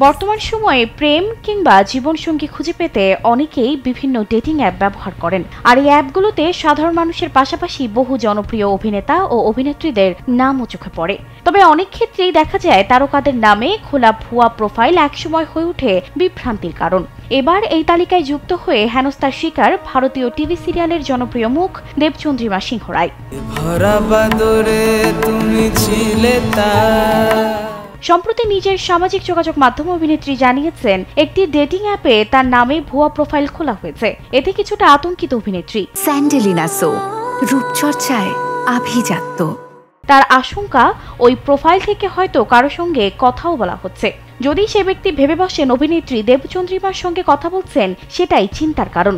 বর্তমান সময়ে প্রেম কিংবা জীবনসঙ্গী খুঁজে পেতে অনেকেই বিভিন্ন ডেটিং অ্যাপ ব্যবহার করেন। আর এই অ্যাপগুলোতে সাধারণ মানুষের পাশাপাশি বহু জনপ্রিয় অভিনেতা ও অভিনেত্রীদের নামও চোখে পড়ে। তবে অনেক ক্ষেত্রেই দেখা যায় তারকাদের নামে খোলা ভুয়া প্রোফাইল একসময় হয়ে ওঠে বিভ্রান্তির কারণ। এবার এই তালিকায় যুক্ত হয়ে হেনস্থার শিকার ভারতীয় টিভি সিরিয়ালের জনপ্রিয় মুখ দেবচন্দ্রিমা সিংহ রায়। সম্প্রতি নিজের সামাজিক যোগাযোগ মাধ্যম অভিনেত্রী জানিয়েছেন একটি ডেটিং অ্যাপে তার নামে ভুয়া প্রোফাইল খোলা হয়েছে। এতে কিছুটা আতঙ্কিত অভিনেত্রী। স্যান্ডেলিনা সো রূপচর্চায় আভিজাত্য। তার আশঙ্কা ওই প্রোফাইল থেকে হয়তো কারো সঙ্গে কথাও বলা হচ্ছে। যদি সে ব্যক্তি ভেবে বসেন অভিনেত্রী দেবচন্দ্রিমার সঙ্গে কথা বলছেন, সেটাই চিন্তার কারণ।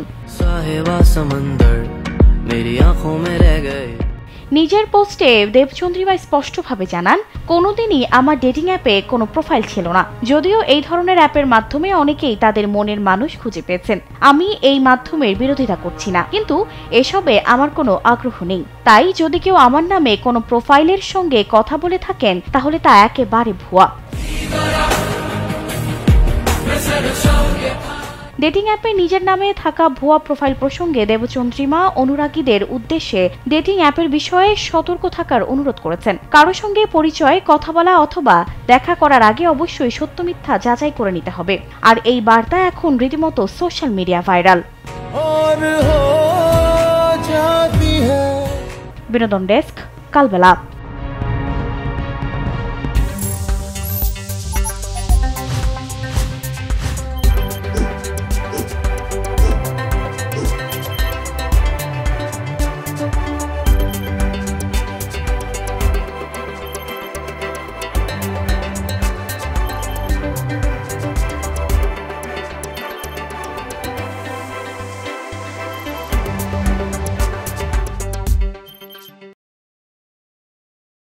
নিজের পোস্টে দেবচন্দ্রিমা স্পষ্টভাবে জানান, কোনোদিনই আমার ডেটিং অ্যাপে কোনো প্রোফাইল ছিল না। যদিও এই ধরনের অ্যাপের মাধ্যমে অনেকেই তাদের মনের মানুষ খুঁজে পেয়েছেন। আমি এই মাধ্যমের বিরোধিতা করছি না, কিন্তু এসবে আমার কোনো আগ্রহ নেই। তাই যদি কেউ আমার নামে কোনো প্রোফাইলের সঙ্গে কথা বলে থাকেন, তাহলে তা একেবারে ভুয়া। ডেটিং অ্যাপে নিজের নামে থাকা ভুয়া প্রোফাইল প্রসঙ্গে দেবচন্দ্রিমা অনুরাগীদের উদ্দেশ্যে ডেটিং অ্যাপের বিষয়ে সতর্ক থাকার অনুরোধ করেছেন। কারো সঙ্গে পরিচয়, কথা বলা অথবা দেখা করার আগে অবশ্যই সত্য মিথ্যা যাচাই করে নিতে হবে। আর এই বার্তা এখন রীতিমতো সোশ্যাল মিডিয়া ভাইরাল। বিনোদন ডেস্ক, কালবেলা।